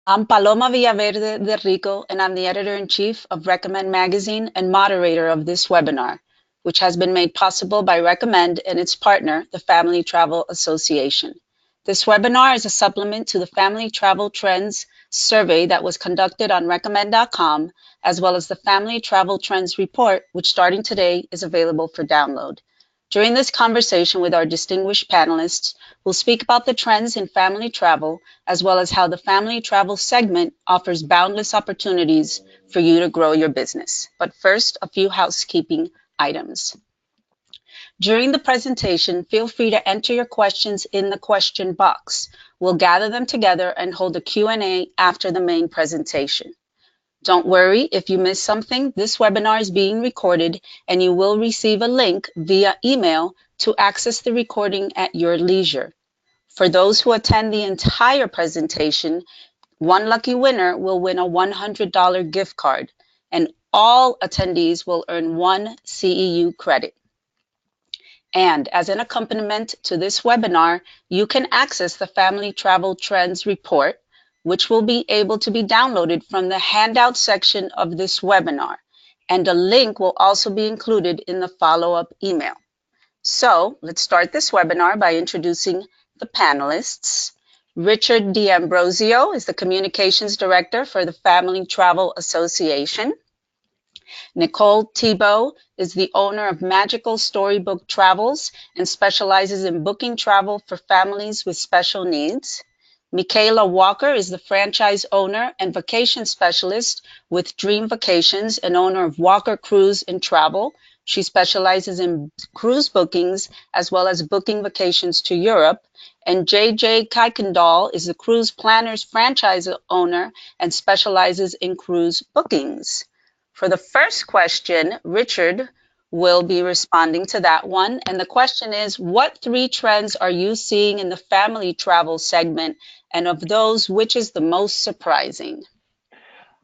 I'm Paloma Villaverde de Rico, and I'm the editor-in-chief of Recommend Magazine and moderator of this webinar, which has been made possible by Recommend and its partner, the Family Travel Association. This webinar is a supplement to the Family Travel Trends survey that was conducted on Recommend.com, as well as the Family Travel Trends report, which starting today is available for download. During this conversation with our distinguished panelists, we'll speak about the trends in family travel, as well as how the family travel segment offers boundless opportunities for you to grow your business. But first, a few housekeeping items. During the presentation, feel free to enter your questions in the question box. We'll gather them together and hold a Q&A after the main presentation. Don't worry if you miss something. This webinar is being recorded and you will receive a link via email to access the recording at your leisure. For those who attend the entire presentation, one lucky winner will win a $100 gift card, and all attendees will earn one CEU credit. And as an accompaniment to this webinar, you can access the Family Travel Trends report, which will be able to be downloaded from the handout section of this webinar. And a link will also be included in the follow-up email. So let's start this webinar by introducing the panelists. Richard D'Ambrosio is the Communications Director for the Family Travel Association. Nicole Thibault is the owner of Magical Storybook Travels and specializes in booking travel for families with special needs. Michaela Walker is the franchise owner and vacation specialist with Dream Vacations and owner of Walker Cruise and Travel. She specializes in cruise bookings as well as booking vacations to Europe. And JJ Kuykendall is the Cruise Planners franchise owner and specializes in cruise bookings. For the first question, Richard will be responding to that one. And the question is, what three trends are you seeing in the family travel segment? And of those, which is the most surprising?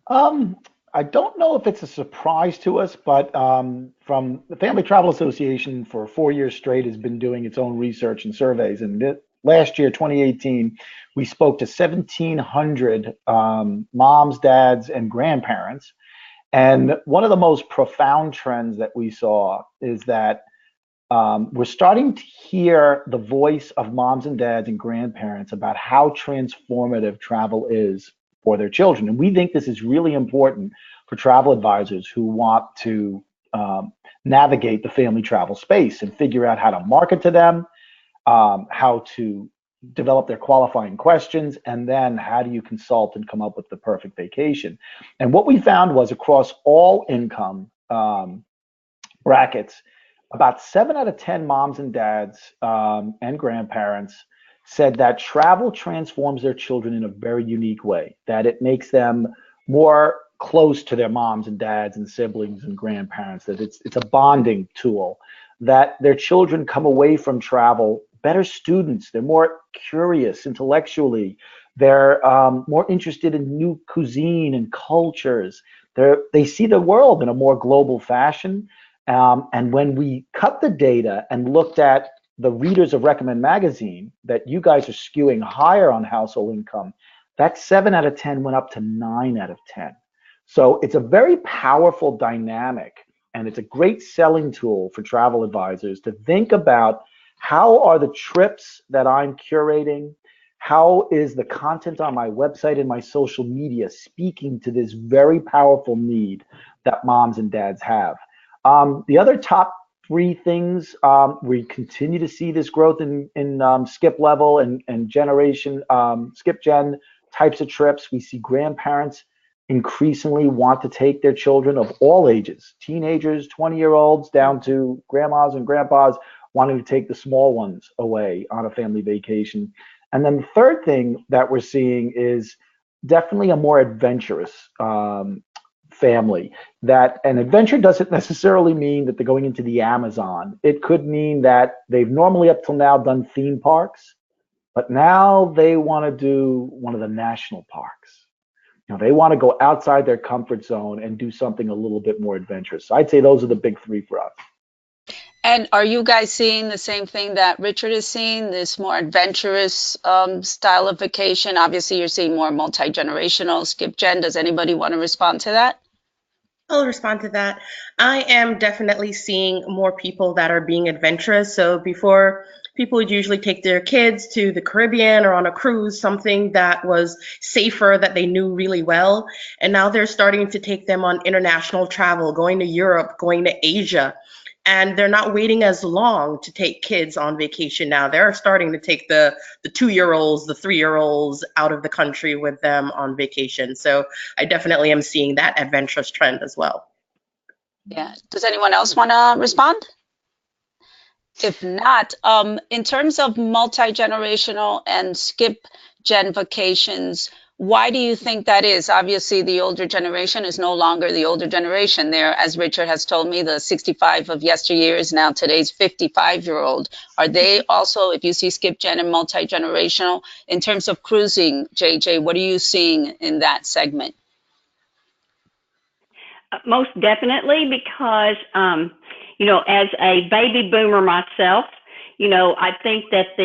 Um, I don't know if it's a surprise to us, but from the Family Travel Association for 4 years straight has been doing its own research and surveys. And last year, 2018, we spoke to 1,700 moms, dads, and grandparents. And one of the most profound trends that we saw is that we're starting to hear the voice of moms and dads and grandparents about how transformative travel is for their children. And we think this is really important for travel advisors who want to navigate the family travel space and figure out how to market to them, how to develop their qualifying questions, and then how do you consult and come up with the perfect vacation. And what we found was across all income brackets, about 7 out of 10 moms and dads and grandparents said that travel transforms their children in a very unique way, that it makes them more close to their moms and dads and siblings and grandparents, that it's a bonding tool, that their children come away from travel better students, they're more curious intellectually, they're more interested in new cuisine and cultures, they see the world in a more global fashion. And when we cut the data and looked at the readers of Recommend Magazine, that you guys are skewing higher on household income, that 7 out of 10 went up to 9 out of 10. So it's a very powerful dynamic, and it's a great selling tool for travel advisors to think about how are the trips that I'm curating, how is the content on my website and my social media speaking to this very powerful need that moms and dads have. The other top three things, we continue to see this growth in skip level and generation, skip gen types of trips. We see grandparents increasingly want to take their children of all ages, teenagers, 20-year-olds, down to grandmas and grandpas, wanting to take the small ones away on a family vacation. And then the third thing that we're seeing is definitely a more adventurous family. That an adventure doesn't necessarily mean that they're going into the Amazon. It could mean that they've normally up till now done theme parks, but now they want to do one of the national parks. You know, they want to go outside their comfort zone and do something a little bit more adventurous. So I'd say those are the big three for us. And are you guys seeing the same thing that Richard is seeing, this more adventurous style of vacation? Obviously, you're seeing more multi-generational. Skip Jen, does anybody want to respond to that? I'll respond to that. I am definitely seeing more people that are being adventurous. So before, people would usually take their kids to the Caribbean or on a cruise, something that was safer that they knew really well. And now they're starting to take them on international travel, going to Europe, going to Asia. And they're not waiting as long to take kids on vacation now. They're starting to take the 2-year-olds, the 3-year-olds out of the country with them on vacation. So I definitely am seeing that adventurous trend as well. Yeah. Does anyone else want to respond? If not, in terms of multi-generational and skip gen vacations, why do you think that is? Obviously, the older generation is no longer the older generation. There, as Richard has told me, the 65 of yesteryear is now today's 55-year-old. Are they also, if you see skip gen and multi-generational, in terms of cruising, JJ, what are you seeing in that segment? Most definitely, because as a baby boomer myself, I think that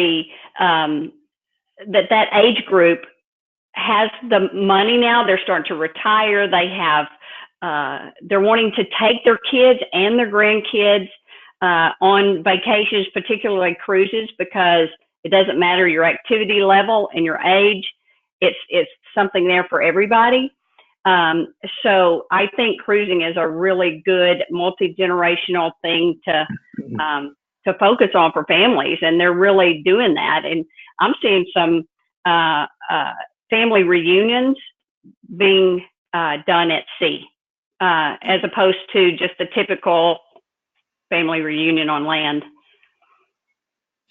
that age group has the money now. They're starting to retire. They're wanting to take their kids and their grandkids on vacations, particularly cruises, because it doesn't matter your activity level and your age. It's something there for everybody. So I think cruising is a really good multi-generational thing to focus on for families, and they're really doing that. And I'm seeing some family reunions being done at sea, as opposed to just the typical family reunion on land.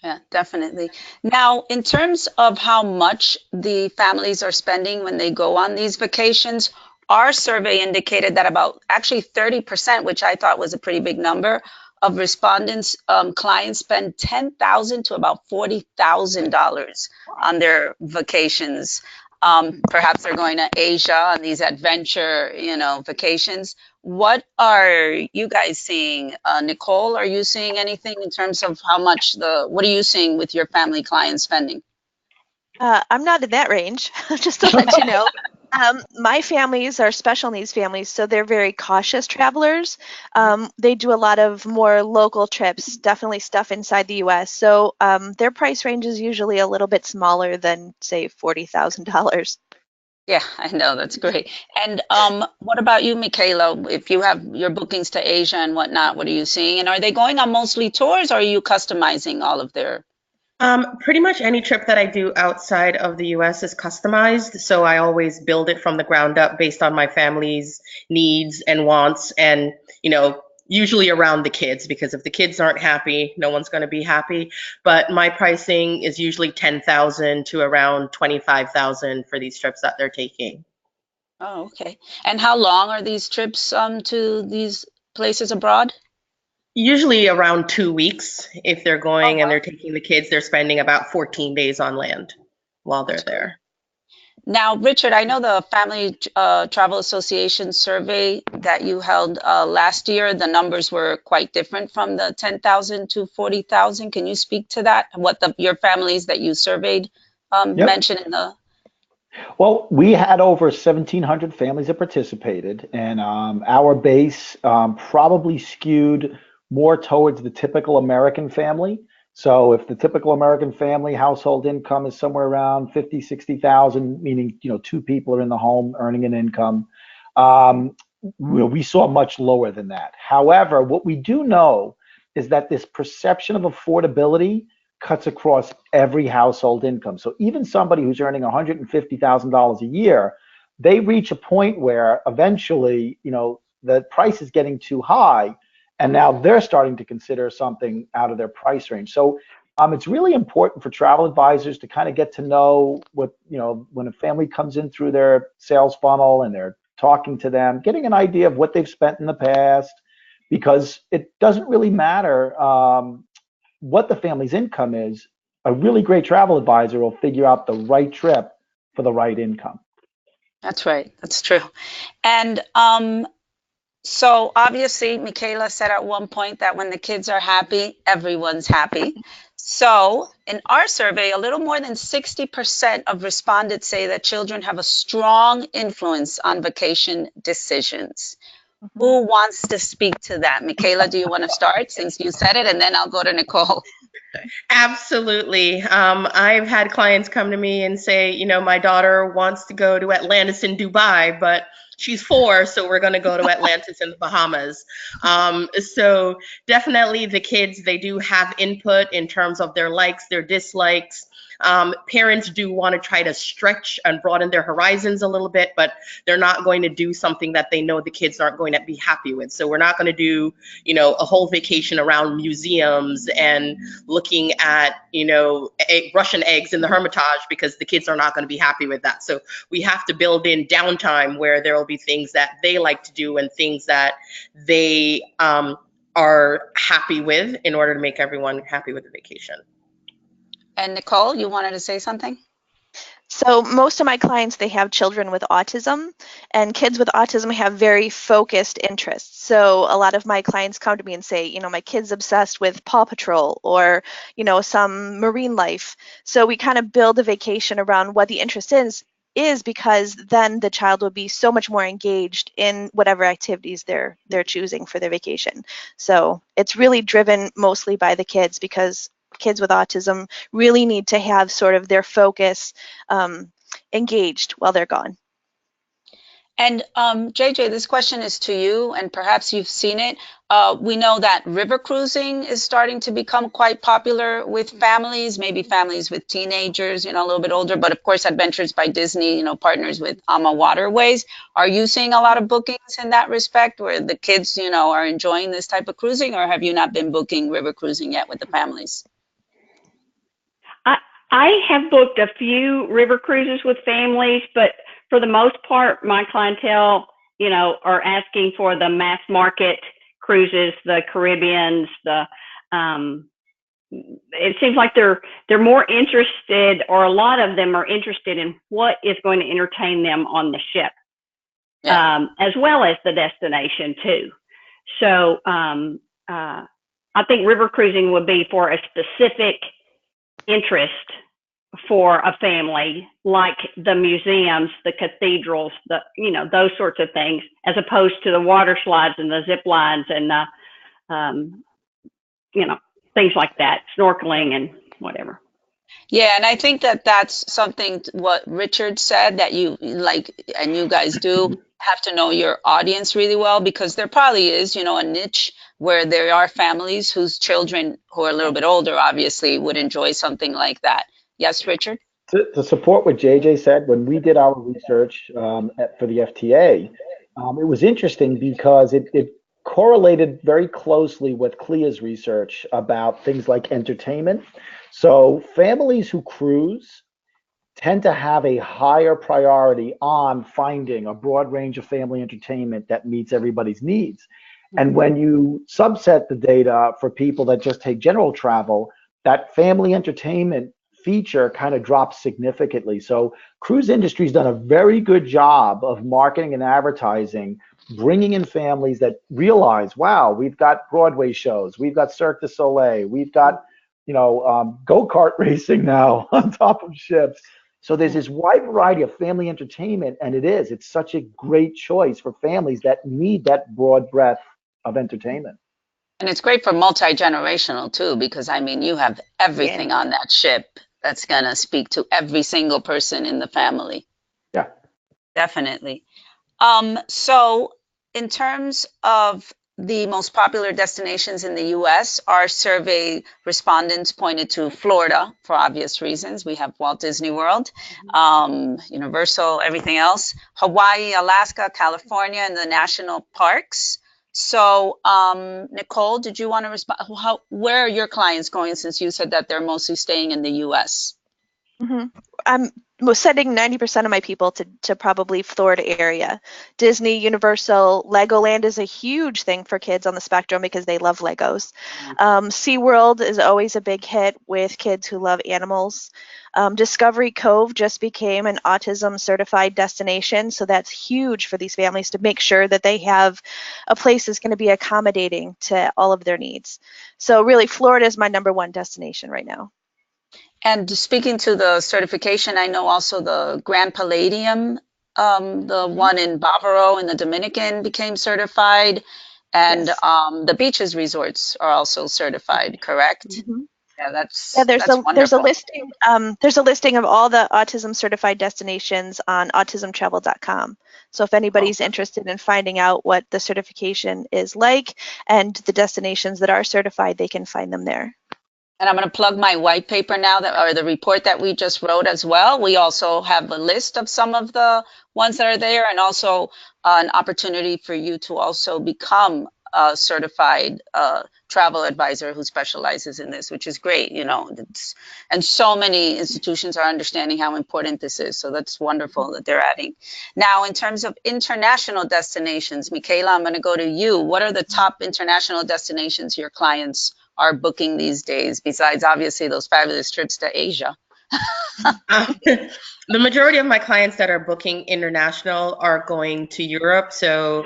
Yeah, definitely. Now, in terms of how much the families are spending when they go on these vacations, our survey indicated that about actually 30%, which I thought was a pretty big number, of respondents, clients spend $10,000 to about $40,000 on their vacations. Perhaps they're going to Asia on these adventure, vacations. What are you guys seeing? Nicole, are you seeing anything in terms of what are you seeing with your family client spending? I'm not in that range, just to let you know. My families are special needs families, so they're very cautious travelers. They do a lot of more local trips, definitely stuff inside the US. So their price range is usually a little bit smaller than, say, $40,000. Yeah, I know. That's great. And what about you, Michaela? If you have your bookings to Asia and whatnot, what are you seeing? And are they going on mostly tours, or are you customizing all of their? Pretty much any trip that I do outside of the US is customized, so I always build it from the ground up based on my family's needs and wants, and usually around the kids, because if the kids aren't happy, no one's going to be happy. But my pricing is usually 10,000 to around 25,000 for these trips that they're taking. Oh, okay. And how long are these trips to these places abroad? Usually around 2 weeks. If they're Oh, going and wow. they're taking the kids, they're spending about 14 days on land while they're That's great. there. Now, Richard, I know the Family Travel Association survey that you held last year, the numbers were quite different from the 10,000 to 40,000. Can you speak to that? What your families that you surveyed Yep. mentioned in the. Well, we had over 1,700 families that participated, and our base probably skewed more towards the typical American family. So if the typical American family household income is somewhere around 50, 60,000, meaning, two people are in the home earning an income, we saw much lower than that. However, what we do know is that this perception of affordability cuts across every household income. So even somebody who's earning $150,000 a year, they reach a point where eventually, the price is getting too high, and now they're starting to consider something out of their price range. So it's really important for travel advisors to kind of get to know what, when a family comes in through their sales funnel and they're talking to them, getting an idea of what they've spent in the past, because it doesn't really matter what the family's income is. A really great travel advisor will figure out the right trip for the right income. That's right. That's true. And So obviously, Michaela said at one point that when the kids are happy, everyone's happy. So in our survey, a little more than 60% of respondents say that children have a strong influence on vacation decisions. Who wants to speak to that? Michaela, do you want to start since you said it? And then I'll go to Nicole. Absolutely. I've had clients come to me and say, my daughter wants to go to Atlantis in Dubai, but she's 4, so we're going to go to Atlantis in the Bahamas. So definitely the kids, they do have input in terms of their likes, their dislikes. Parents do want to try to stretch and broaden their horizons a little bit, but they're not going to do something that they know the kids aren't going to be happy with. So we're not going to do, a whole vacation around museums and looking at, Russian eggs in the Hermitage, because the kids are not going to be happy with that. So we have to build in downtime where there will be things that they like to do and things that they are happy with in order to make everyone happy with the vacation. And Nicole, you wanted to say something? So most of my clients, they have children with autism, and kids with autism have very focused interests. So a lot of my clients come to me and say, my kid's obsessed with Paw Patrol or, some marine life. So we kind of build a vacation around what the interest is because then the child will be so much more engaged in whatever activities they're choosing for their vacation. So it's really driven mostly by the kids because kids with autism really need to have sort of their focus engaged while they're gone. And JJ, this question is to you, and perhaps you've seen it. We know that river cruising is starting to become quite popular with families, maybe families with teenagers, a little bit older, but of course, Adventures by Disney, partners with AMA Waterways. Are you seeing a lot of bookings in that respect where the kids, are enjoying this type of cruising, or have you not been booking river cruising yet with the families? I have booked a few river cruises with families, but for the most part, my clientele, are asking for the mass market cruises, the Caribbeans, it seems like they're more interested, or a lot of them are interested in what is going to entertain them on the ship, as well as the destination too. So I think river cruising would be for a specific interest for a family, like the museums, the cathedrals, those sorts of things, as opposed to the water slides and the zip lines and things like that, snorkeling and whatever. Yeah, and I think that that's something what Richard said, that you like, and you guys do have to know your audience really well, because there probably is, a niche where there are families whose children who are a little bit older, obviously, would enjoy something like that. Yes, Richard? To support what JJ said, when we did our research for the FTA, it was interesting because it correlated very closely with CLIA's research about things like entertainment. So families who cruise tend to have a higher priority on finding a broad range of family entertainment that meets everybody's needs. And when you subset the data for people that just take general travel, that family entertainment feature kind of drops significantly. So cruise industry's done a very good job of marketing and advertising, bringing in families that realize, wow, we've got Broadway shows, we've got Cirque du Soleil, we've got, go-kart racing now on top of ships. So there's this wide variety of family entertainment, and it's such a great choice for families that need that broad breadth of entertainment. And it's great for multi-generational too, because you have everything on that ship that's going to speak to every single person in the family. Yeah, definitely. So in terms of the most popular destinations in the US, our survey respondents pointed to Florida for obvious reasons. We have Walt Disney World, Universal, everything else, Hawaii, Alaska, California, and the national parks. So, Nicole, did you want to respond? Where are your clients going, since you said that they're mostly staying in the US? Mm-hmm. sending 90% of my people to probably Florida area. Disney, Universal, Legoland is a huge thing for kids on the spectrum because they love Legos. SeaWorld is always a big hit with kids who love animals. Discovery Cove just became an autism certified destination, so that's huge for these families to make sure that they have a place that's going to be accommodating to all of their needs. So really, Florida is my #1 destination right now. And speaking to the certification, I know also the Grand Palladium, the one in Bavaro in the Dominican became certified, and Yes. The beaches resorts are also certified, correct? Mm-hmm. Yeah, that's there's wonderful. a listing of all the autism certified destinations on autismtravel.com. So if anybody's interested in finding out what the certification is like and the destinations that are certified, they can find them there. And I'm going to plug my white paper now, or the report that we just wrote as well. We also have a list of some of the ones that are there, and also an opportunity for you to also become a certified travel advisor who specializes in this, which is great, you know. And so many institutions are understanding how important this is. So that's wonderful that they're adding. Now, in terms of international destinations, Michaela, I'm going to go to you. What are the top international destinations your clients are booking these days, besides obviously those fabulous trips to Asia? The majority of my clients that are booking international are going to Europe. So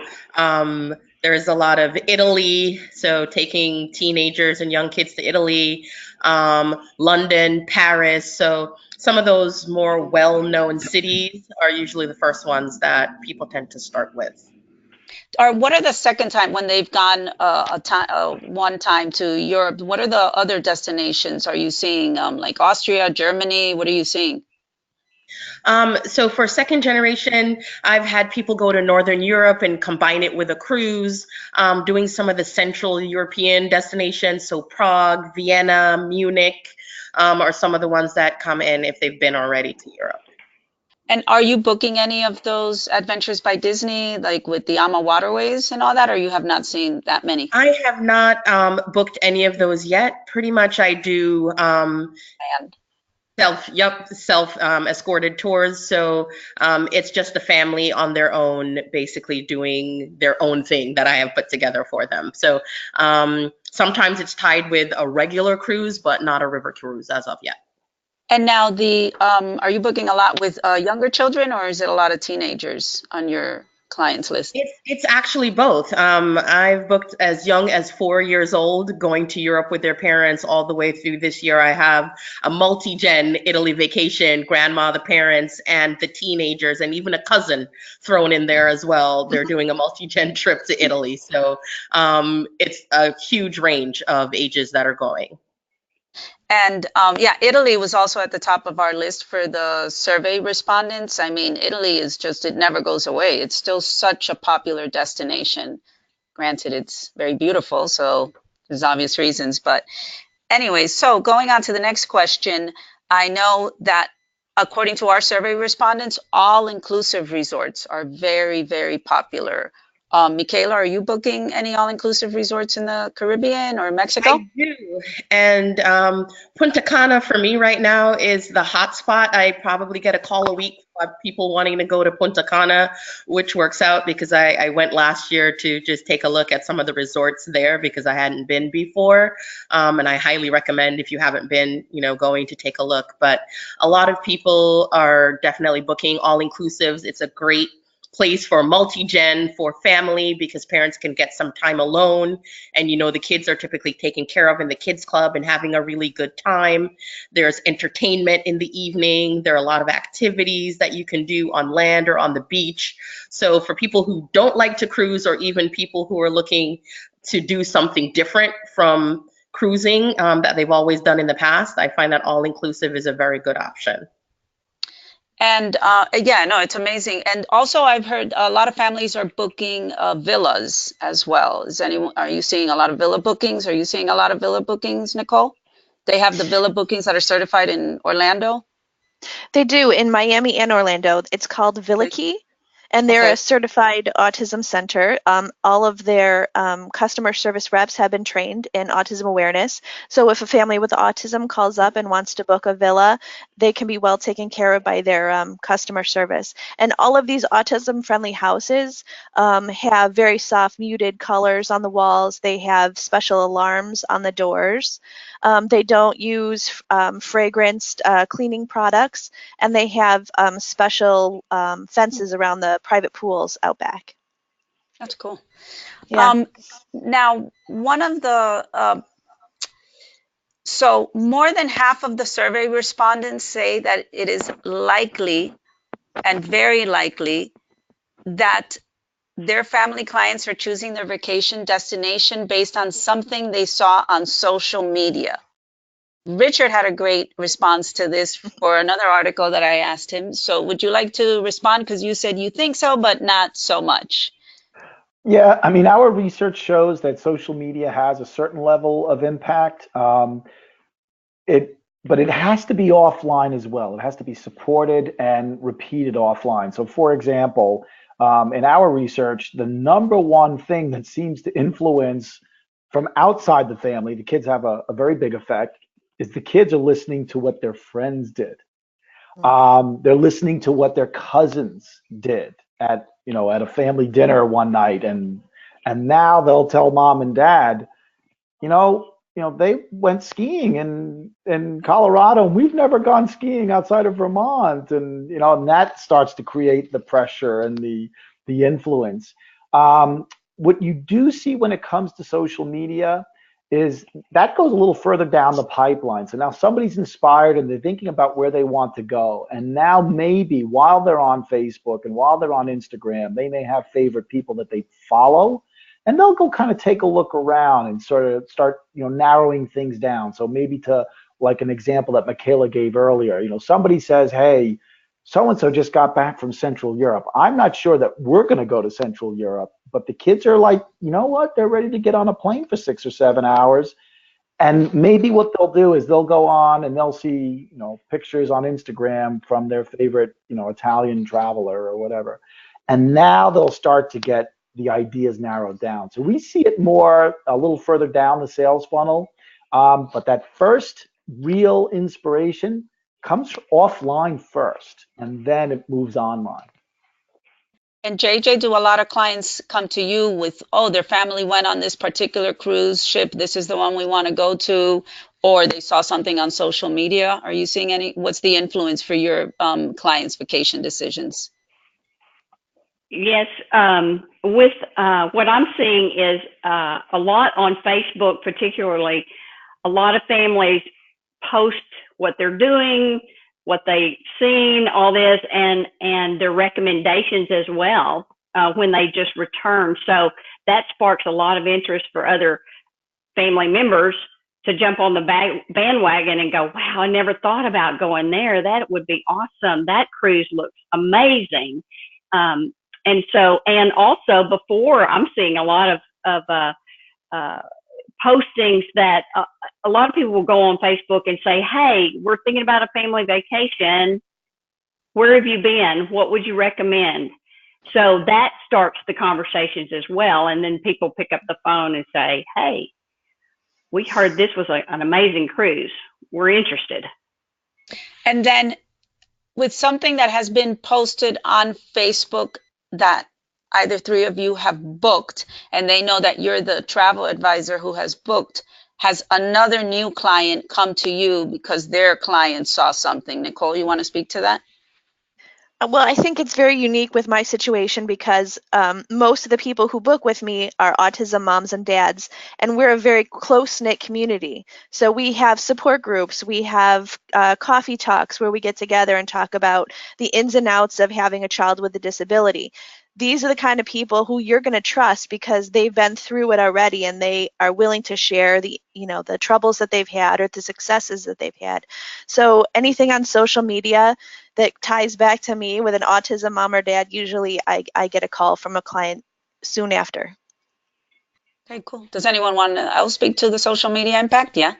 there's a lot of Italy, so taking teenagers and young kids to Italy, London, Paris. So some of those more well-known cities are usually the first ones that people tend to start with. Or what are the second time when they've gone one time to Europe? What are the other destinations are you seeing? Like Austria, Germany? What are you seeing? So for second generation, I've had people go to Northern Europe and combine it with a cruise, doing some of the Central European destinations. So Prague, Vienna, Munich are some of the ones that come in if they've been already to Europe. And are you booking any of those Adventures by Disney, like with the AMA Waterways and all that, or you have not seen that many? I have not booked any of those yet. Pretty much I do self escorted tours. So it's just the family on their own, basically doing their own thing that I have put together for them. So sometimes it's tied with a regular cruise, but not a river cruise as of yet. And now are you booking a lot with younger children, or is it a lot of teenagers on your clients list? It's actually both. I've booked as young as 4 years old going to Europe with their parents all the way through this year. I have a multi-gen Italy vacation, grandma, the parents, and the teenagers, and even a cousin thrown in there as well. They're doing a multi-gen trip to Italy. So it's a huge range of ages that are going. And yeah, Italy was also at the top of our list for the survey respondents. I mean, Italy is just, it never goes away. It's still such a popular destination. Granted, it's very beautiful, so there's obvious reasons. But anyway, so going on to the next question, I know that according to our survey respondents, all-inclusive resorts are very, very popular. Michaela, are you booking any all-inclusive resorts in the Caribbean or Mexico? I do. And Punta Cana for me right now is the hot spot. I probably get a call a week of people wanting to go to Punta Cana, which works out because I went last year to just take a look at some of the resorts there because I hadn't been before. And I highly recommend, if you haven't been, going to take a look. But a lot of people are definitely booking all-inclusives. It's a great place for multi-gen, for family, because parents can get some time alone, and the kids are typically taken care of in the kids club and having a really good time. There's entertainment in the evening. There are a lot of activities that you can do on land or on the beach. So for people who don't like to cruise, or even people who are looking to do something different from cruising that they've always done in the past, I find that all-inclusive is a very good option. And yeah, no, it's amazing. And also I've heard a lot of families are booking villas as well. Are you seeing a lot of villa bookings? Are you seeing a lot of villa bookings, Nicole? They have the villa bookings that are certified in Orlando? They do in Miami and Orlando. It's called Villa Key. And they're Okay. a certified autism center. All of their customer service reps have been trained in autism awareness. So if a family with autism calls up and wants to book a villa, they can be well taken care of by their customer service. And all of these autism-friendly houses have very soft, muted colors on the walls. They have special alarms on the doors. They don't use fragranced cleaning products, and they have special fences around the private pools out back. That's cool. Yeah. Now, one of the so more than half of the survey respondents say that it is likely and very likely that their family clients are choosing their vacation destination based on something they saw on social media. Richard had a great response to this for another article that I asked him. So would you like to respond? Because you said you think so, but not so much. Yeah, I mean, our research shows that social media has a certain level of impact. But it has to be offline as well. It has to be supported and repeated offline. So, for example, in our research, the number one thing that seems to influence from outside the family, the kids have a very big effect, is the kids are listening to what their friends did. They're listening to what their cousins did at at a family dinner one night, and now they'll tell mom and dad, they went skiing in Colorado, and we've never gone skiing outside of Vermont, and that starts to create the pressure and the influence. What you do see when it comes to social media is that goes a little further down the pipeline. So now somebody's inspired and they're thinking about where they want to go. And now maybe while they're on Facebook and while they're on Instagram, they may have favorite people that they follow. And they'll go kind of take a look around and sort of start, narrowing things down. So maybe to like an example that Michaela gave earlier, somebody says, hey, so-and-so just got back from Central Europe. I'm not sure that we're going to go to Central Europe, but the kids are like, you know what? They're ready to get on a plane for 6 or 7 hours. And maybe what they'll do is they'll go on and they'll see, pictures on Instagram from their favorite, Italian traveler or whatever. And now they'll start to get the ideas narrowed down. So we see it more a little further down the sales funnel. But that first real inspiration comes offline first, and then it moves online. And JJ, do a lot of clients come to you with, oh, their family went on this particular cruise ship, this is the one we want to go to, or they saw something on social media? Are you seeing what's the influence for your clients' vacation decisions? Yes, with what I'm seeing is a lot on Facebook, particularly. A lot of families post what they're doing, what they've seen, all this, and their recommendations as well when they just return. So that sparks a lot of interest for other family members to jump on the bandwagon and go, wow, I never thought about going there. That would be awesome. That cruise looks amazing. And also before, I'm seeing a lot of postings that a lot of people will go on Facebook and say, hey, we're thinking about a family vacation. Where have you been? What would you recommend? So that starts the conversations as well. And then people pick up the phone and say, hey, we heard this was an amazing cruise. We're interested. And then with something that has been posted on Facebook that either three of you have booked, and they know that you're the travel advisor who has booked, has another new client come to you because their client saw something? Nicole, you want to speak to that? Well, I think it's very unique with my situation because most of the people who book with me are autism moms and dads, and we're a very close-knit community. So we have support groups, we have coffee talks where we get together and talk about the ins and outs of having a child with a disability. These are the kind of people who you're going to trust because they've been through it already and they are willing to share the troubles that they've had or the successes that they've had. So anything on social media that ties back to me with an autism mom or dad, usually I get a call from a client soon after. Okay, cool. Does anyone want to else speak to the social media impact? Yeah.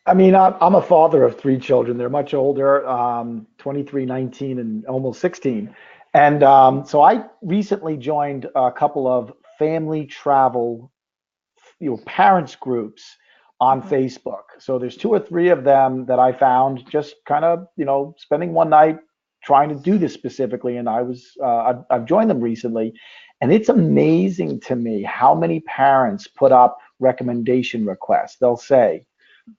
I mean, I'm a father of 3 children. They're much older, 23, 19, and almost 16. And so I recently joined a couple of family travel, parents groups on Mhm. Facebook. So there's two or three of them that I found just kind of, spending one night trying to do this specifically. And I've joined them recently, and it's amazing to me how many parents put up recommendation requests. They'll say,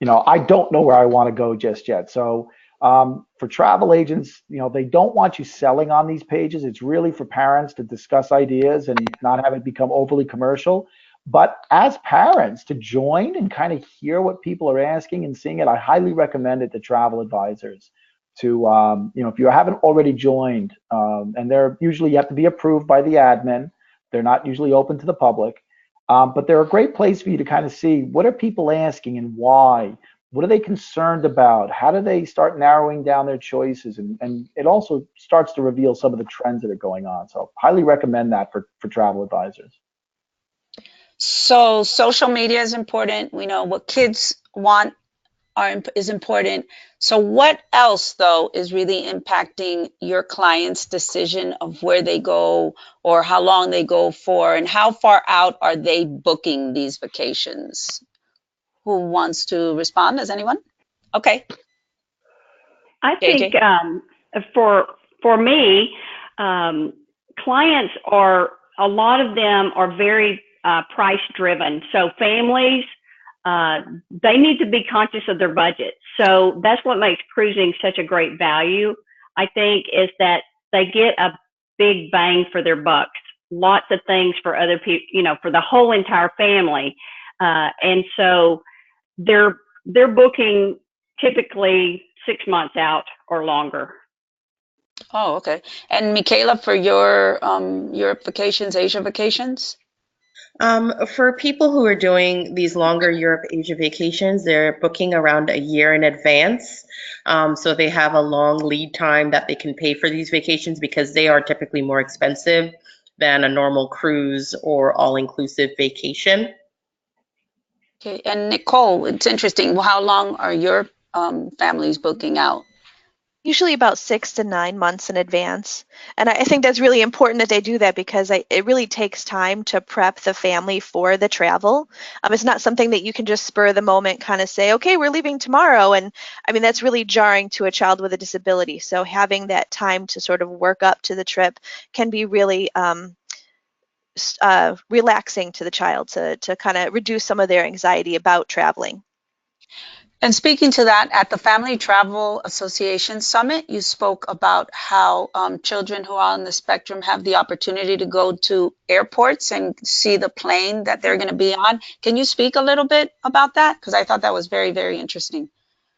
I don't know where I want to go just yet. So for travel agents, they don't want you selling on these pages. It's really for parents to discuss ideas and not have it become overly commercial. But as parents, to join and kind of hear what people are asking and seeing it, I highly recommend it to travel advisors. To if you haven't already joined, and they're usually, you have to be approved by the admin. They're not usually open to the public. But they're a great place for you to kind of see what are people asking and why. What are they concerned about? How do they start narrowing down their choices? And it also starts to reveal some of the trends that are going on. So highly recommend that for travel advisors. So social media is important. We know what kids want is important. So what else though is really impacting your client's decision of where they go or how long they go for and how far out are they booking these vacations? Who wants to respond? Does anyone? Okay, I think JJ. for me, um, clients are, a lot of them are very price driven. So families, they need to be conscious of their budget. So that's what makes cruising such a great value, I think, is that they get a big bang for their bucks. Lots of things for other people, for the whole entire family. And so they're booking typically 6 months out or longer. Oh, okay. And Michaela, for your Europe vacations, Asia vacations? For people who are doing these longer Europe Asia vacations, they're booking around a year in advance. So they have a long lead time that they can pay for these vacations because they are typically more expensive than a normal cruise or all-inclusive vacation. Okay. And Nicole, it's interesting. Well, how long are your families booking out? Usually about 6 to 9 months in advance. And I think that's really important that they do that because it really takes time to prep the family for the travel. It's not something that you can just spur the moment kind of say, okay, we're leaving tomorrow. And I mean, that's really jarring to a child with a disability. So having that time to sort of work up to the trip can be really relaxing to the child to kind of reduce some of their anxiety about traveling. And speaking to that, at the Family Travel Association Summit, you spoke about how children who are on the spectrum have the opportunity to go to airports and see the plane that they're going to be on. Can you speak a little bit about that? Because I thought that was very, very interesting.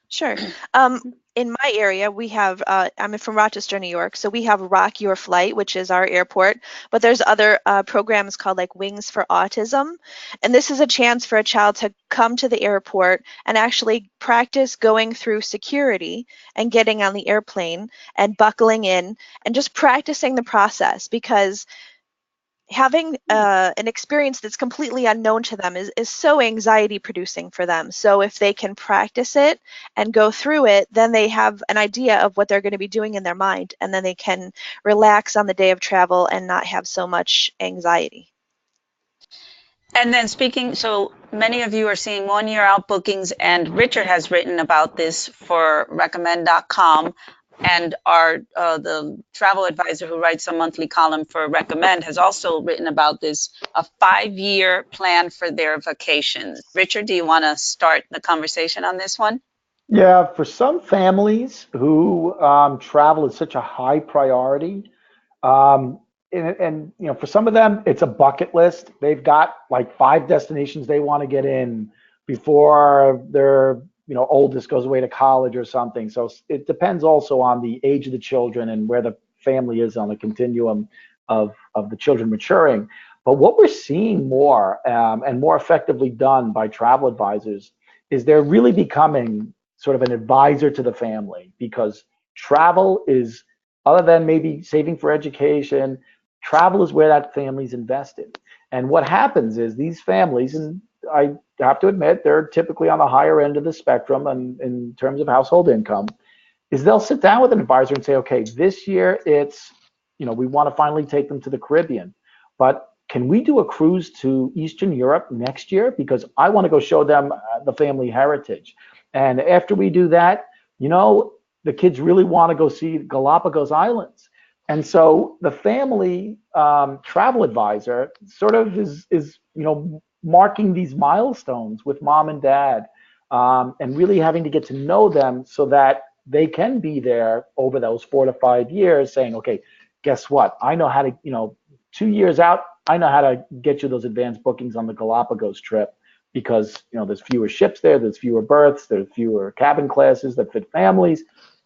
Sure. In my area, we have, I'm from Rochester, New York, so we have Rock Your Flight, which is our airport, but there's other programs called like Wings for Autism. And this is a chance for a child to come to the airport and actually practice going through security and getting on the airplane and buckling in and just practicing the process because having an experience that's completely unknown to them is so anxiety producing for them. So if they can practice it and go through it, then they have an idea of what they're going to be doing in their mind, and then they can relax on the day of travel and not have so much anxiety. And then speaking, so many of you are seeing 1 year out bookings, and Richard has written about this for recommend.com. And our the travel advisor who writes a monthly column for Recommend has also written about this, a 5-year plan for their vacations. Richard, do you want to start the conversation on this one? Yeah, for some families who travel is such a high priority, um, and for some of them, it's a bucket list. They've got like 5 destinations they want to get in before their oldest goes away to college or something. So it depends also on the age of the children and where the family is on the continuum of the children maturing. But what we're seeing more and more effectively done by travel advisors is they're really becoming sort of an advisor to the family, because travel is, other than maybe saving for education, travel is where that family's invested. And what happens is these families, and I have to admit they're typically on the higher end of the spectrum and in terms of household income, is they'll sit down with an advisor and say, okay, this year it's we want to finally take them to the Caribbean. But can we do a cruise to Eastern Europe next year? Because I want to go show them the family heritage. And after we do that, the kids really want to go see Galapagos Islands. And so the family travel advisor sort of is marking these milestones with mom and dad, and really having to get to know them so that they can be there over those 4 to 5 years saying, okay, guess what? I know how to, 2 years out, I know how to get you those advanced bookings on the Galapagos trip because, there's fewer ships there, there's fewer berths, there's fewer cabin classes that fit families.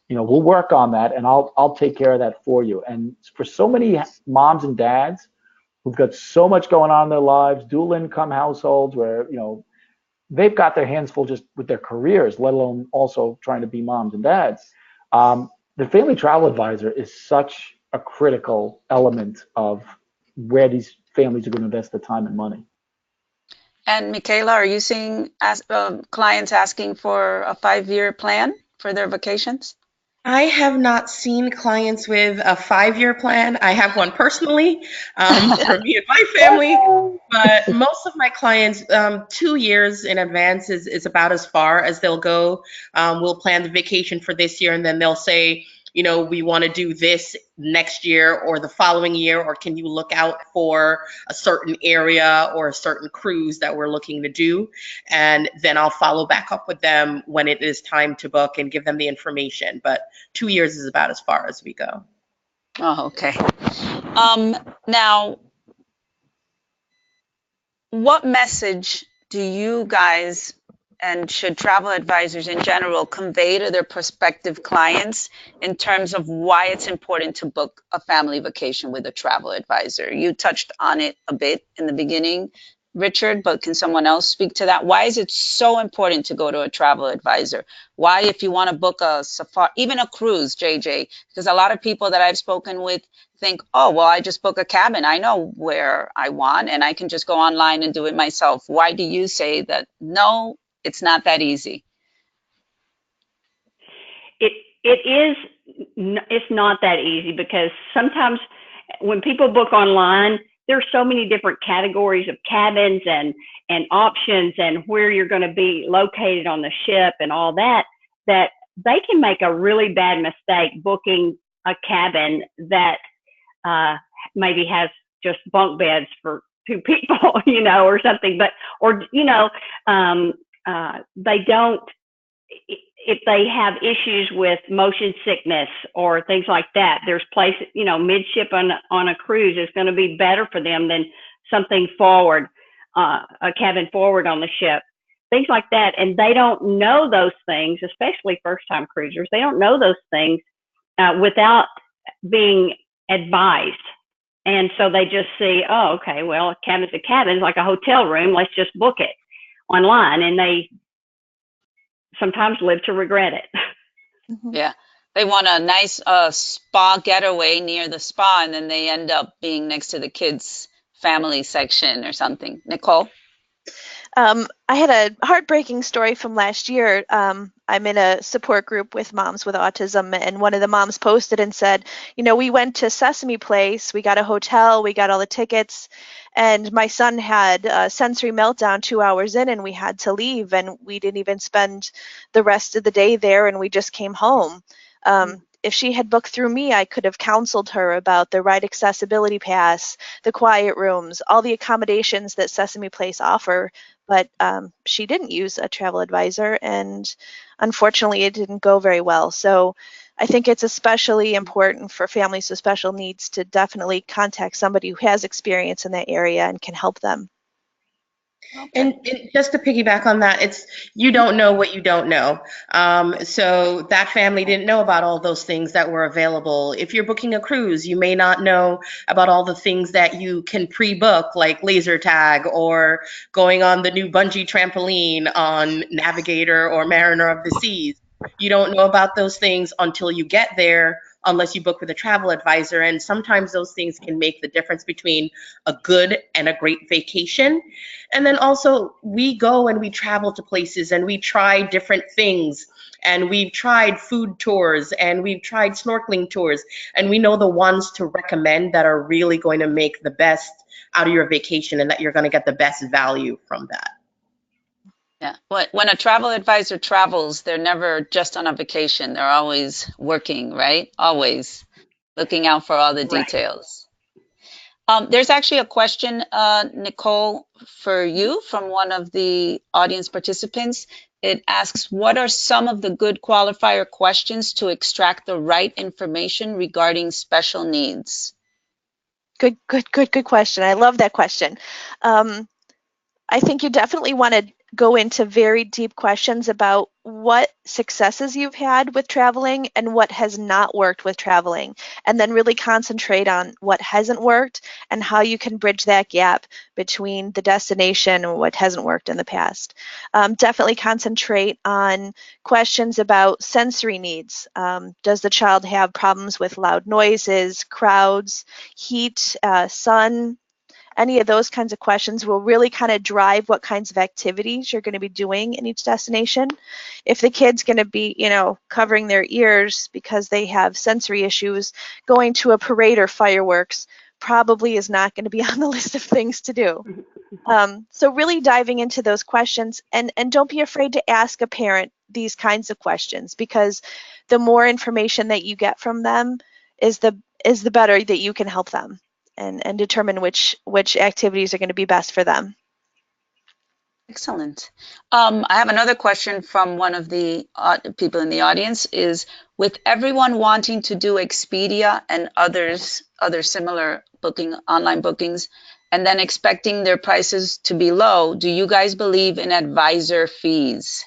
We'll work on that and I'll take care of that for you. And for so many moms and dads who've got so much going on in their lives, dual income households where, they've got their hands full just with their careers, let alone also trying to be moms and dads. The family travel advisor is such a critical element of where these families are going to invest the time and money. And Michaela, are you seeing clients asking for a 5-year plan for their vacations? I have not seen clients with a 5-year plan. I have one personally for me and my family, but most of my clients, 2 years in advance is about as far as they'll go. We'll plan the vacation for this year, and then they'll say, we want to do this next year or the following year, or can you look out for a certain area or a certain cruise that we're looking to do? And then I'll follow back up with them when it is time to book and give them the information. But 2 years is about as far as we go. Oh, okay. Now, what message do you guys and should travel advisors in general convey to their prospective clients in terms of why it's important to book a family vacation with a travel advisor? You touched on it a bit in the beginning, Richard, but can someone else speak to that? Why is it so important to go to a travel advisor? Why, if you want to book a safari, even a cruise, JJ, because a lot of people that I've spoken with think, oh, well, I just book a cabin. I know where I want, and I can just go online and do it myself. Why do you say that? No, it's not that easy. It's not that easy because sometimes when people book online, there's so many different categories of cabins and options and where you're going to be located on the ship and all that they can make a really bad mistake booking a cabin that maybe has just bunk beds for 2 people, or something, they don't, if they have issues with motion sickness or things like that, there's places, midship on a cruise is going to be better for them than something forward, a cabin forward on the ship, things like that. And they don't know those things, especially first-time cruisers. They don't know those things without being advised. And so they just see, oh, okay, well, a cabin's a cabin, like a hotel room. Let's just book it online. And they sometimes live to regret it. Yeah. They want a nice spa getaway near the spa, and then they end up being next to the kids' family section or something. Nicole? I had a heartbreaking story from last year. I'm in a support group with moms with autism, and one of the moms posted and said, we went to Sesame Place, we got a hotel, we got all the tickets, and my son had a sensory meltdown 2 hours in, and we had to leave, and we didn't even spend the rest of the day there, and we just came home. If she had booked through me, I could have counseled her about the right accessibility pass, the quiet rooms, all the accommodations that Sesame Place offer. But she didn't use a travel advisor, and unfortunately, it didn't go very well. So I think it's especially important for families with special needs to definitely contact somebody who has experience in that area and can help them. Okay. And just to piggyback on that, it's you don't know what you don't know. So that family didn't know about all those things that were available. If you're booking a cruise, you may not know about all the things that you can pre-book, like laser tag or going on the new bungee trampoline on Navigator or Mariner of the Seas. You don't know about those things until you get there, unless you book with a travel advisor. And sometimes those things can make the difference between a good and a great vacation. And then also we go and we travel to places and we try different things. and we've tried food tours, and we've tried snorkeling tours, and we know the ones to recommend that are really going to make the best out of your vacation and that you're going to get the best value from that. Yeah. When a travel advisor travels, they're never just on a vacation. They're always working, right? Always looking out for all the Right. details. There's actually a question, Nicole, for you from one of the audience participants. It asks, what are some of the good qualifier questions to extract the right information regarding special needs? Good question. I love that question. I think you definitely want to go into very deep questions about what successes you've had with traveling and what has not worked with traveling, and then really concentrate on what hasn't worked and how you can bridge that gap between the destination and what hasn't worked in the past. Definitely concentrate on questions about sensory needs. Does the child have problems with loud noises, crowds, heat, sun? Any of those kinds of questions will really kind of drive what kinds of activities you're going to be doing in each destination. If the kid's going to be, covering their ears because they have sensory issues, going to a parade or fireworks probably is not going to be on the list of things to do. So really diving into those questions, and don't be afraid to ask a parent these kinds of questions, because the more information that you get from them is the better that you can help them and determine which activities are going to be best for them. Excellent. I have another question from one of the people in the audience is, with everyone wanting to do Expedia and other similar online bookings, and then expecting their prices to be low, do you guys believe in advisor fees?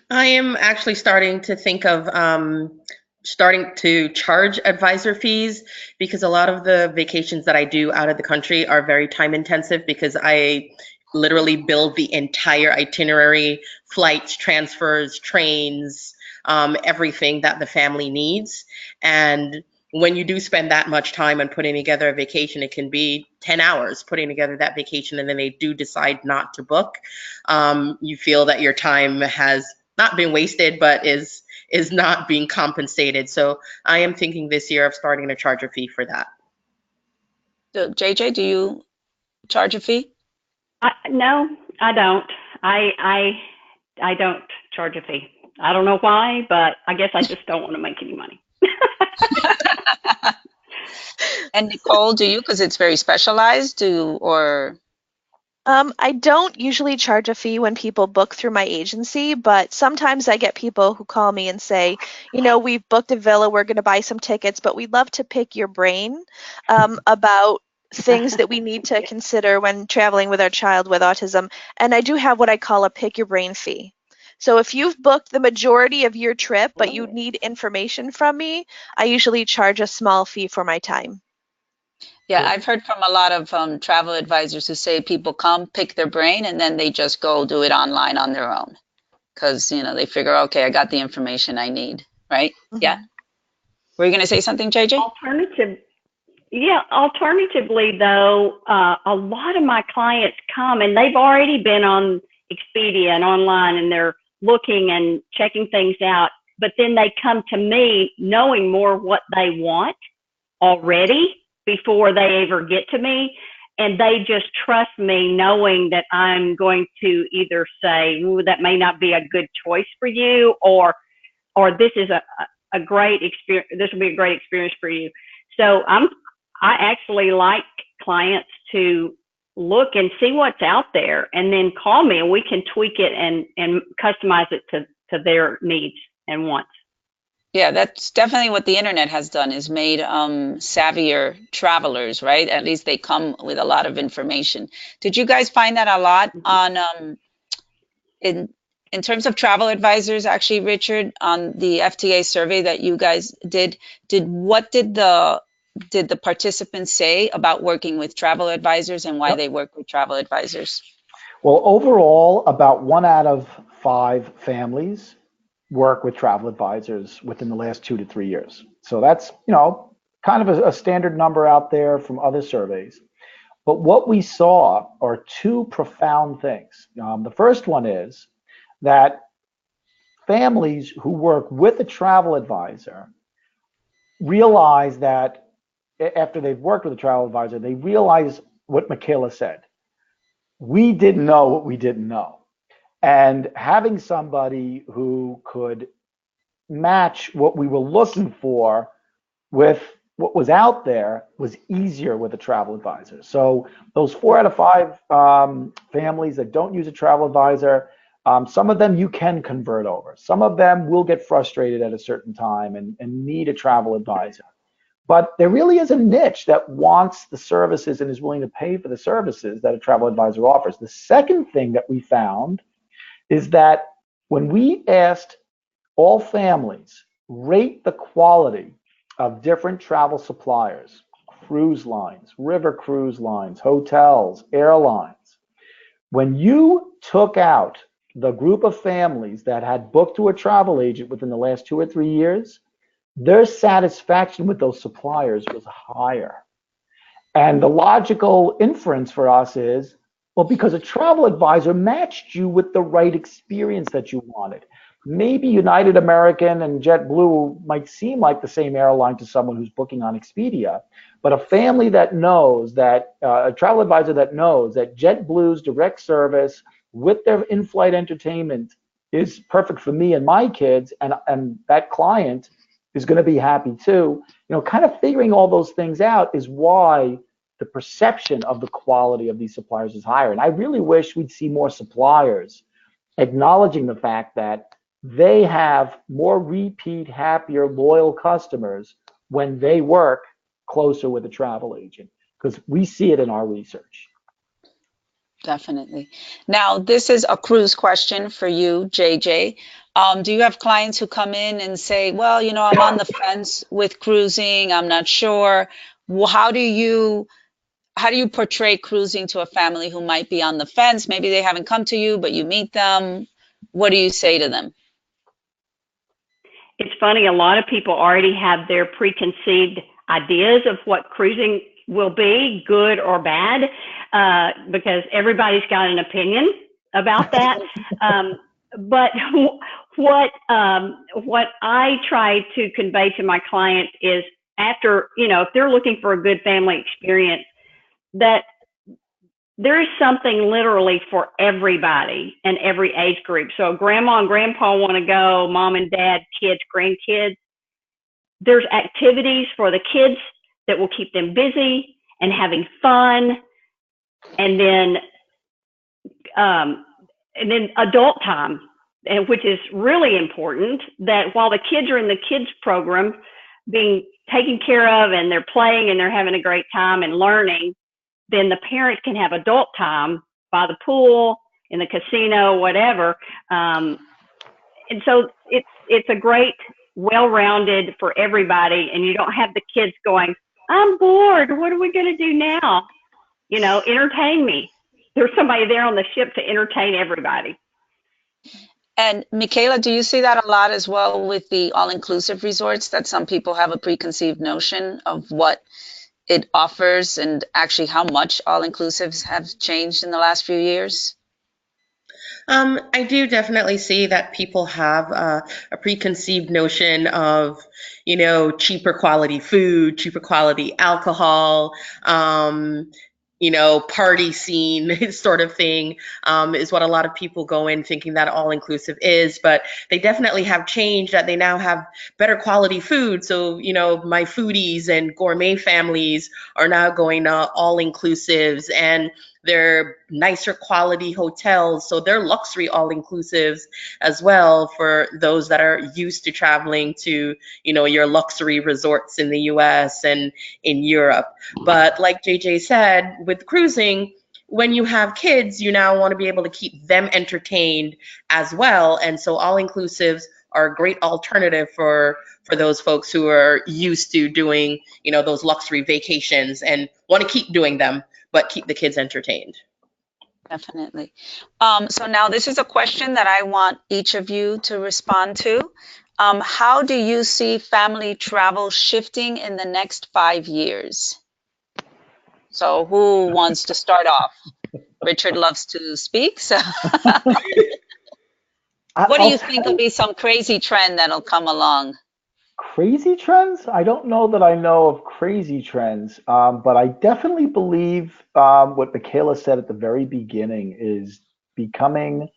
I am actually starting to think of starting to charge advisor fees, because a lot of the vacations that I do out of the country are very time intensive, because I literally build the entire itinerary, flights, transfers, trains, everything that the family needs. And when you do spend that much time on putting together a vacation, it can be 10 hours putting together that vacation, and then they do decide not to book. You feel that your time has not been wasted, but is not being compensated. So I am thinking this year of starting to charge a fee for that. So, JJ, do you charge a fee? No, I don't. I don't charge a fee. I don't know why, but I guess I just don't want to make any money. And Nicole, do you? Because it's very specialized, or? I don't usually charge a fee when people book through my agency, but sometimes I get people who call me and say, we've booked a villa, we're going to buy some tickets, but we'd love to pick your brain about things that we need to consider when traveling with our child with autism. And I do have what I call a pick your brain fee. So if you've booked the majority of your trip, but you need information from me, I usually charge a small fee for my time. Yeah, I've heard from a lot of travel advisors who say people come, pick their brain, and then they just go do it online on their own. Because, they figure, okay, I got the information I need, right? Mm-hmm. Yeah. Were you going to say something, JJ? Alternatively, though, a lot of my clients come and they've already been on Expedia and online, and they're looking and checking things out. But then they come to me knowing more what they want already before they ever get to me. And they just trust me, knowing that I'm going to either say, ooh, that may not be a good choice for you, or this is a great experience. This will be a great experience for you. So I actually like clients to look and see what's out there, and then call me, and we can tweak it and customize it to their needs and wants. Yeah, that's definitely what the internet has done, is made savvier travelers, right? At least they come with a lot of information. Did you guys find that a lot on in terms of travel advisors, actually, Richard, on the FTA survey that you guys did? What did the participants say about working with travel advisors and why they work with travel advisors? Well, overall, about 1 out of 5 families work with travel advisors within the last 2 to 3 years. So that's, kind of a standard number out there from other surveys. But what we saw are 2 profound things. The first one is that families who work with a travel advisor realize that after they've worked with a travel advisor, they realize what Michaela said. We didn't know what we didn't know. And having somebody who could match what we were looking for with what was out there was easier with a travel advisor. So those 4 out of 5 families that don't use a travel advisor, some of them you can convert over. Some of them will get frustrated at a certain time and need a travel advisor. But there really is a niche that wants the services and is willing to pay for the services that a travel advisor offers. The second thing that we found is that when we asked all families rate the quality of different travel suppliers, cruise lines, river cruise lines, hotels, airlines, when you took out the group of families that had booked to a travel agent within the last 2 or 3 years, their satisfaction with those suppliers was higher. And the logical inference for us is, well, because a travel advisor matched you with the right experience that you wanted. Maybe United American and JetBlue might seem like the same airline to someone who's booking on Expedia, but a family that knows that, a travel advisor that knows that JetBlue's direct service with their in-flight entertainment is perfect for me and my kids, and that client is going to be happy too. Kind of figuring all those things out is why the perception of the quality of these suppliers is higher. And I really wish we'd see more suppliers acknowledging the fact that they have more repeat, happier, loyal customers when they work closer with a travel agent, because we see it in our research. Definitely. Now, this is a cruise question for you, JJ. Do you have clients who come in and say, well, I'm on the fence with cruising, I'm not sure. Well, how do you portray cruising to a family who might be on the fence? Maybe they haven't come to you, but you meet them. What do you say to them? It's funny, a lot of people already have their preconceived ideas of what cruising will be, good or bad, because everybody's got an opinion about that. But what I try to convey to my clients is, after, if they're looking for a good family experience, that there is something literally for everybody and every age group. So grandma and grandpa want to go, mom and dad, kids, grandkids. There's activities for the kids that will keep them busy and having fun. And then adult time, and which is really important, that while the kids are in the kids program being taken care of and they're playing and they're having a great time and learning, then the parents can have adult time by the pool, in the casino, whatever. And so it's a great, well-rounded for everybody, and you don't have the kids going, I'm bored, what are we going to do now? Entertain me. There's somebody there on the ship to entertain everybody. And Michaela, do you see that a lot as well with the all-inclusive resorts, that some people have a preconceived notion of what it offers and actually how much all-inclusives have changed in the last few years? I do definitely see that people have a preconceived notion of, cheaper quality food, cheaper quality alcohol, party scene sort of thing, is what a lot of people go in thinking that all-inclusive is. But they definitely have changed, that they now have better quality food. So, my foodies and gourmet families are now going all-inclusives, and they're nicer quality hotels. So they're luxury all-inclusives as well for those that are used to traveling to, your luxury resorts in the US and in Europe. But like JJ said, with cruising, when you have kids, you now want to be able to keep them entertained as well. And so all-inclusives are a great alternative for those folks who are used to doing, those luxury vacations and want to keep doing them, but keep the kids entertained. Definitely. So now this is a question that I want each of you to respond to. How do you see family travel shifting in the next 5 years? So who wants to start off? Richard loves to speak, so. What do I'll you tell think will be some crazy trend that'll come along? crazy trends? I don't know that I know of crazy trends, but I definitely believe what Michaela said at the very beginning is becoming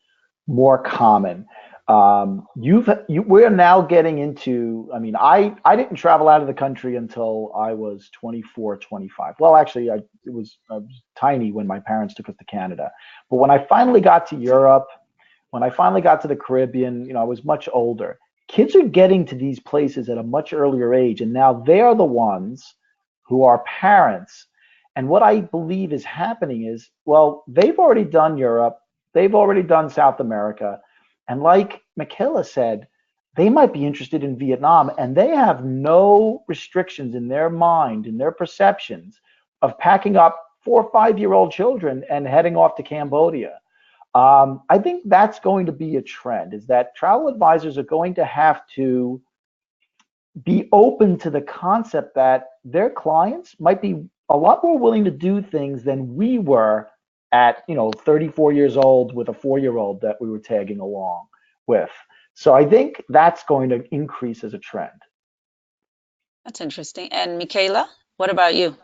more common. We're now getting into, I mean, I didn't travel out of the country until I was 24, 25. Well, actually, I was tiny when my parents took us to Canada. But when I finally got to Europe, when I finally got to the Caribbean, I was much older. Kids are getting to these places at a much earlier age, and now they are the ones who are parents. And what I believe is happening is, well, they've already done Europe, they've already done South America, and like Michaela said, they might be interested in Vietnam, and they have no restrictions in their mind, in their perceptions of packing up 4 or 5 year old children and heading off to Cambodia. I think that's going to be a trend, is that travel advisors are going to have to be open to the concept that their clients might be a lot more willing to do things than we were at 34 years old with a 4 year old that we were tagging along with. So I think that's going to increase as a trend. That's interesting. And Michaela, what about you?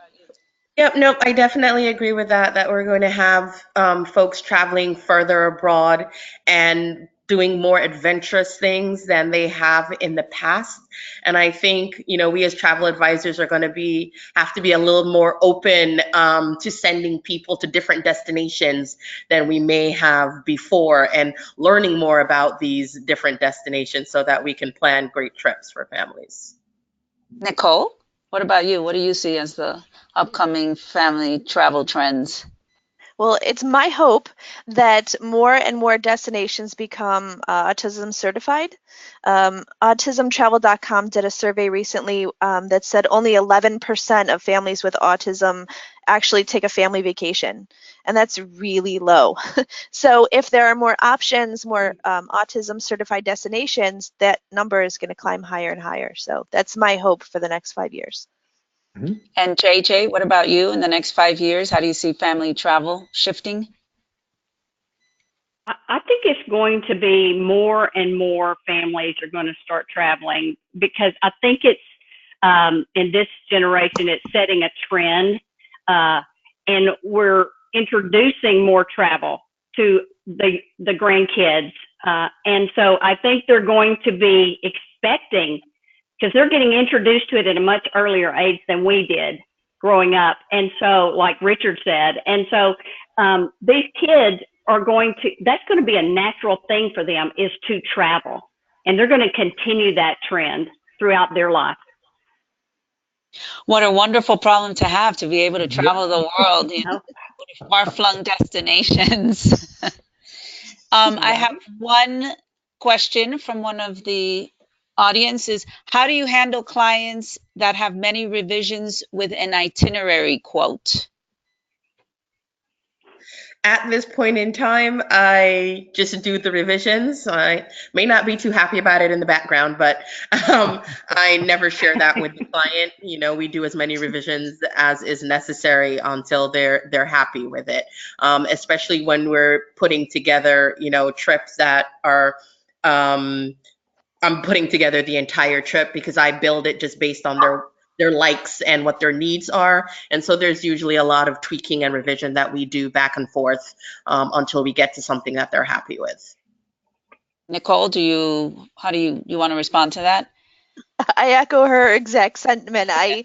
Yep, nope, I definitely agree with that, that we're going to have folks traveling further abroad and doing more adventurous things than they have in the past. And I think, we as travel advisors are going to have to be a little more open to sending people to different destinations than we may have before, and learning more about these different destinations so that we can plan great trips for families. Nicole, what about you? What do you see as the upcoming family travel trends? Well, it's my hope that more and more destinations become autism certified. AutismTravel.com did a survey recently that said only 11% of families with autism actually take a family vacation, and that's really low. So if there are more options, more autism certified destinations, that number is going to climb higher and higher. So that's my hope for the next 5 years. And JJ, what about you in the next 5 years? How do you see family travel shifting? I think it's going to be more and more families are going to start traveling, because I think it's in this generation, it's setting a trend, and we're introducing more travel to the grandkids. And so I think they're going to be expecting, because they're getting introduced to it at a much earlier age than we did growing up. And so, like Richard said, and so these kids are that's going to be a natural thing for them, is to travel. And they're going to continue that trend throughout their life. What a wonderful problem to have, to be able to travel the world, far-flung destinations. I have one question from one of the audience is, how do you handle clients that have many revisions with an itinerary quote? At this point in time, I just do the revisions. I may not be too happy about it in the background, but I never share that with the client. We do as many revisions as is necessary until they're happy with it. Especially when we're putting together, trips that are. I'm putting together the entire trip because I build it just based on their likes and what their needs are. And so there's usually a lot of tweaking and revision that we do back and forth until we get to something that they're happy with. Nicole, how do you want to respond to that? I echo her exact sentiment. I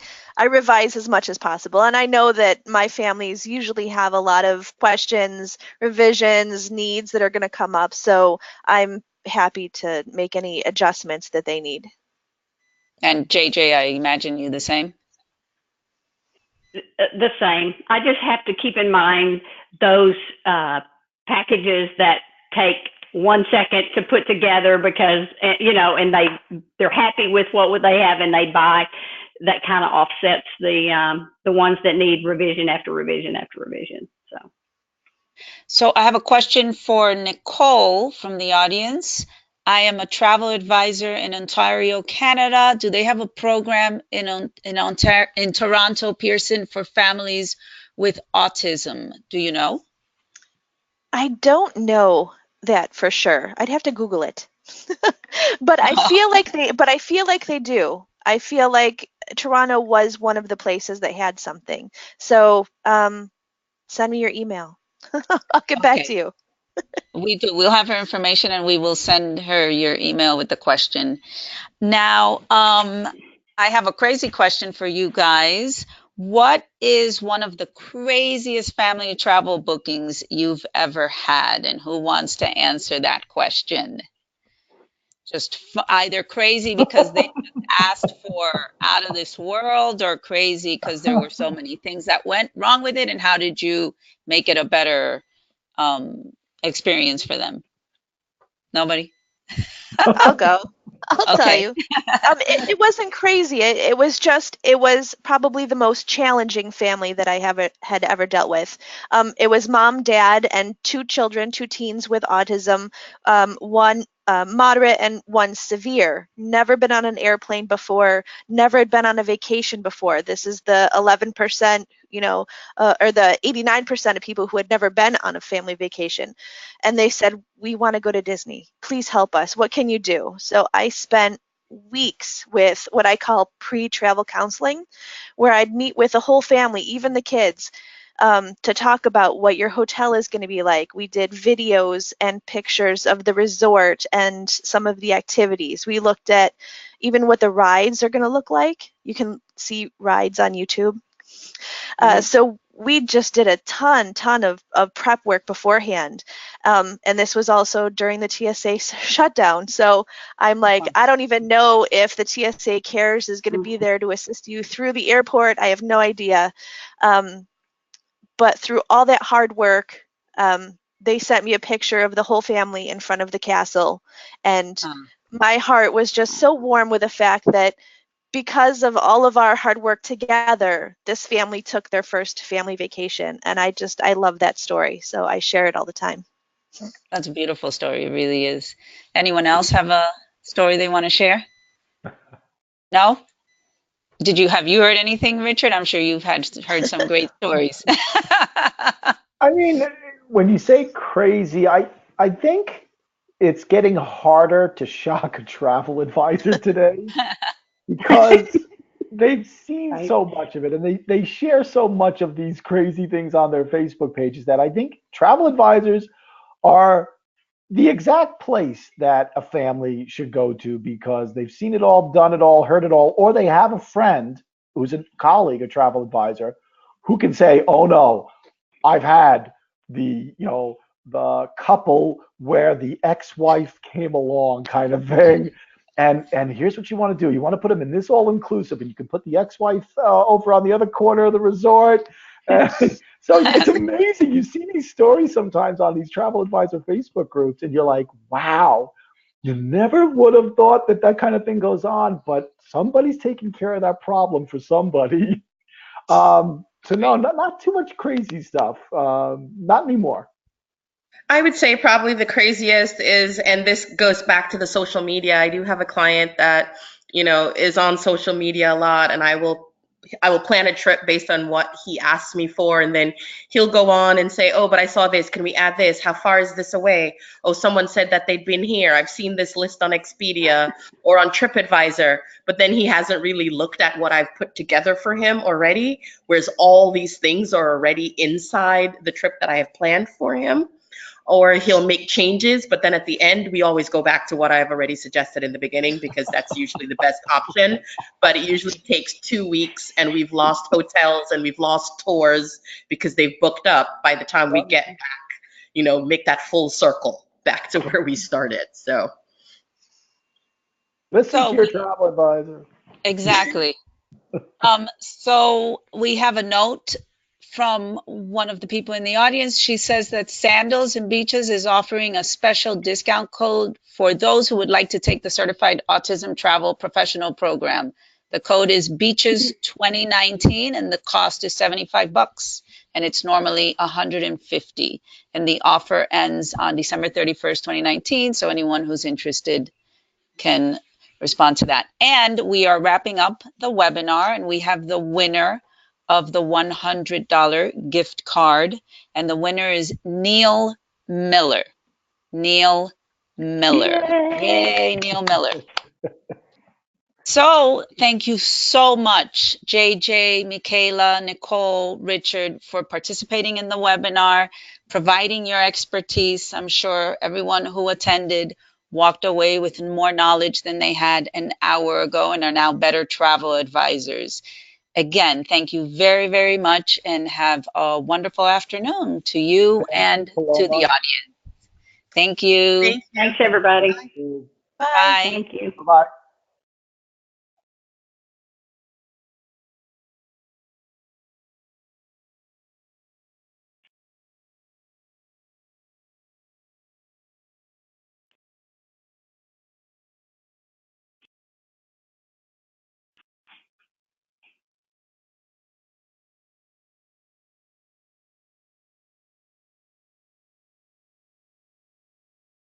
revise as much as possible, and I know that my families usually have a lot of questions, revisions, needs that are going to come up. So I'm happy to make any adjustments that they need. And JJ, I imagine you the same? The same. I just have to keep in mind those packages that take 1 second to put together, because and they're happy with what they have and they buy. That kind of offsets the ones that need revision after revision after revision. So I have a question for Nicole from the audience. I am a travel advisor in Ontario, Canada. Do they have a program in Toronto, Pearson, for families with autism? Do you know? I don't know. that for sure. I'd have to Google it. But I feel like they do. I feel like Toronto was one of the places that had something. So send me your email. I'll get back Okay. to you. We do. We'll have her information and we will send her your email with the question. Now, I have a crazy question for you guys. What is one of the craziest family travel bookings you've ever had, and who wants to answer that question? Just either crazy because they asked for out of this world, or crazy because there were so many things that went wrong with it, and how did you make it a better experience for them? Nobody? I'll go. I'll tell Okay. you. It wasn't crazy. It was probably the most challenging family that I had ever dealt with. It was mom, dad, and two children, two teens with autism, one moderate and one severe. Never been on an airplane before, never had been on a vacation before. This is the 11%, or the 89% of people who had never been on a family vacation. And they said, we want to go to Disney. Please help us. What can you do? So I spent weeks with what I call pre-travel counseling, where I'd meet with the whole family, even the kids, to talk about what your hotel is going to be like. We did videos and pictures of the resort and some of the activities. We looked at even what the rides are going to look like. You can see rides on YouTube. So we just did a ton of prep work beforehand. And this was also during the TSA shutdown. So I'm like, I don't even know if the TSA Cares is going to be there to assist you through the airport. I have no idea. But through all that hard work, they sent me a picture of the whole family in front of the castle. And my heart was just so warm with the fact that because of all of our hard work together, this family took their first family vacation. And I love that story. So I share it all the time. That's a beautiful story. It really is. Anyone else have a story they want to share? No? Have you heard anything, Richard? I'm sure you've heard some great stories. I mean, when you say crazy, I think it's getting harder to shock a travel advisor today because they've seen so much of it, and they share so much of these crazy things on their Facebook pages that I think travel advisors are the exact place that a family should go to because they've seen it all, done it all, heard it all, or they have a friend who's a colleague, a travel advisor, who can say, "Oh no, I've had the couple where the ex-wife came along kind of thing." And here's what you want to do. You want to put them in this all-inclusive, and you can put the ex-wife over on the other corner of the resort. So it's amazing. You see these stories sometimes on these travel advisor Facebook groups, and you're like, wow, you never would have thought that kind of thing goes on, but somebody's taking care of that problem for somebody. So no, not too much crazy stuff. Not anymore. I would say probably the craziest is, and this goes back to the social media. I do have a client that, is on social media a lot, and I will plan a trip based on what he asks me for, and then he'll go on and say, "Oh, but I saw this. Can we add this? How far is this away? Oh, someone said that they'd been here. I've seen this list on Expedia or on TripAdvisor." But then he hasn't really looked at what I've put together for him already, whereas all these things are already inside the trip that I have planned for him. Or he'll make changes, but then at the end, we always go back to what I've already suggested in the beginning because that's usually the best option. But it usually takes 2 weeks, and we've lost hotels and we've lost tours because they've booked up by the time we get back, make that full circle back to where we started. So listen to your travel advisor. Exactly. So we have a note from one of the people in the audience. She says that Sandals and Beaches is offering a special discount code for those who would like to take the Certified Autism Travel Professional Program. The code is Beaches 2019, and the cost is $75, and it's normally $150. And the offer ends on December 31st, 2019. So anyone who's interested can respond to that. And we are wrapping up the webinar, and we have the winner of the $100 gift card, and the winner is Neil Miller. Neil Miller. Yay. Yay, Neil Miller. So thank you so much, JJ, Michaela, Nicole, Richard, for participating in the webinar, providing your expertise. I'm sure everyone who attended walked away with more knowledge than they had an hour ago and are now better travel advisors. Again, thank you very, very much and have a wonderful afternoon to you and to the audience. Thank you. Thank you. Thanks, everybody. Bye. Bye. Thank you. Bye.